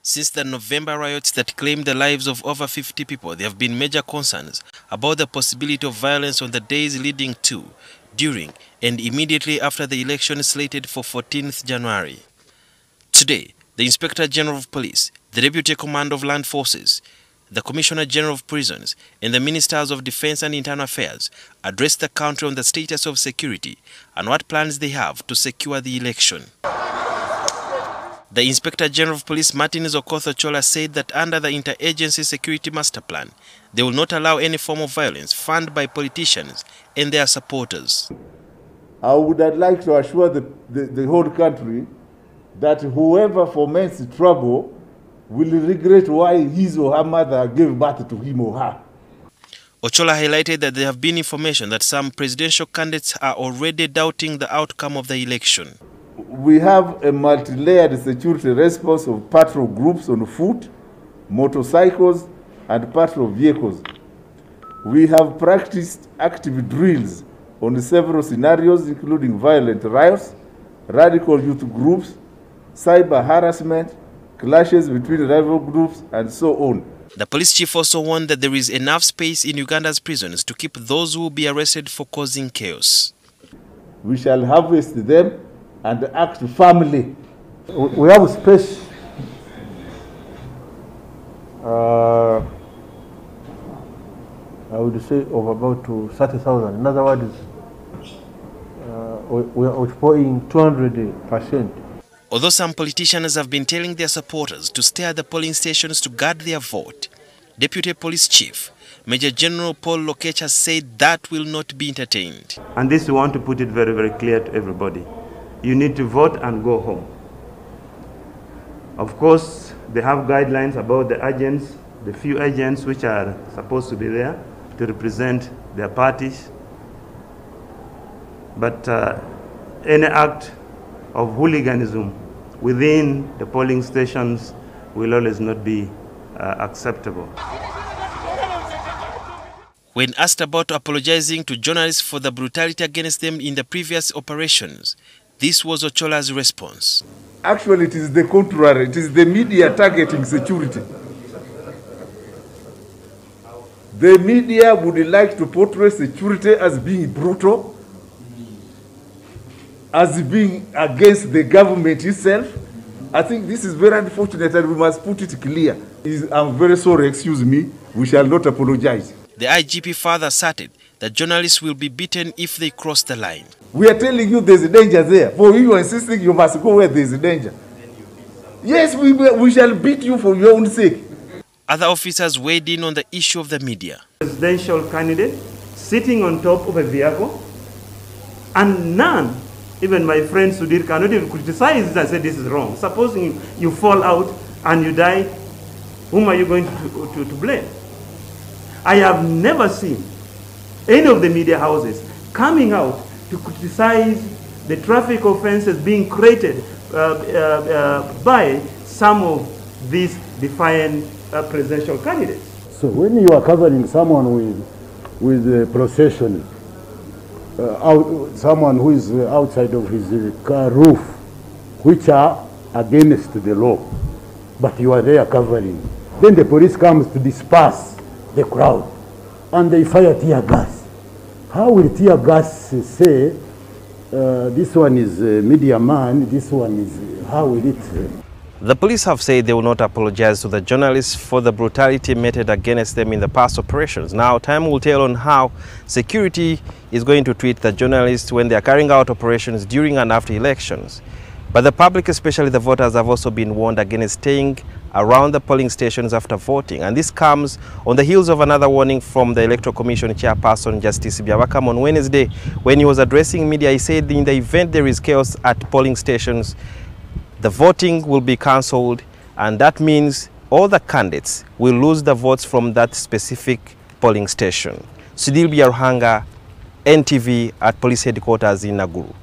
Since the November riots that claimed the lives of over 50 people, there have been major concerns about the possibility of violence on the days leading to, during, and immediately after the election slated for 14th January. Today, the Inspector General of Police, the Deputy Commander of Land Forces, the Commissioner General of Prisons, and the Ministers of Defense and Internal Affairs addressed the country on the status of security and what plans they have to secure the election. The Inspector General of Police, Martins Okoth Ochola, said that under the Interagency Security Master Plan, they will not allow any form of violence funded by politicians and their supporters. I would like to assure the whole country that whoever foments trouble will regret why his or her mother gave birth to him or her. Ochola highlighted that there have been information that some presidential candidates are already doubting the outcome of the election. We have a multi-layered security response of patrol groups on foot, motorcycles, and patrol vehicles. We have practiced active drills on several scenarios, including violent riots, radical youth groups, cyber harassment, clashes between rival groups, and so on. The police chief also warned that there is enough space in Uganda's prisons to keep those who will be arrested for causing chaos. We shall harvest them and act firmly. We have space I would say of about 30,000. In other words, we are occupying 200%. Although some politicians have been telling their supporters to stay at the polling stations to guard their vote, Deputy Police Chief Major General Paul Lokech has said that will not be entertained. And this we want to put it very, very clear to everybody. You need to vote and go home. Of course, they have guidelines about the agents, the few agents which are supposed to be there to represent their parties. But any act of hooliganism within the polling stations will always not be acceptable. When asked about apologizing to journalists for the brutality against them in the previous operations, this was Ochola's response. Actually, it is the contrary. It is the media targeting security. The media would like to portray security as being brutal, as being against the government itself. I think this is very unfortunate and we must put it clear. I'm very sorry, excuse me, we shall not apologize. The IGP further asserted that journalists will be beaten if they cross the line. We are telling you there's a danger there. For you are insisting you must go where there's a danger. Yes, we shall beat you for your own sake. Other officers weighed in on the issue of the media. Presidential candidate sitting on top of a vehicle, and none, even my friend Sudhir, cannot even criticize this and say this is wrong. Supposing you fall out and you die, whom are you going to blame? I have never seen any of the media houses coming out to criticize the traffic offenses being created by some of these defiant presidential candidates. So when you are covering someone with a procession, someone who is outside of his car roof, which are against the law, but you are there covering, then the police comes to disperse the crowd and they fire tear gas. How will tear gas say this one is a media man, this one is, how will it? The police have said they will not apologize to the journalists for the brutality meted against them in the past operations. Now, time will tell on how security is going to treat the journalists when they are carrying out operations during and after elections. But the public, especially the voters, have also been warned against staying around the polling stations after voting. And this comes on the heels of another warning from the Electoral Commission Chairperson Justice Byabakama on Wednesday. When he was addressing media, he said in the event there is chaos at polling stations, the voting will be cancelled, and that means all the candidates will lose the votes from that specific polling station. Sudhir Biaruhanga, NTV at police headquarters in Nakuru.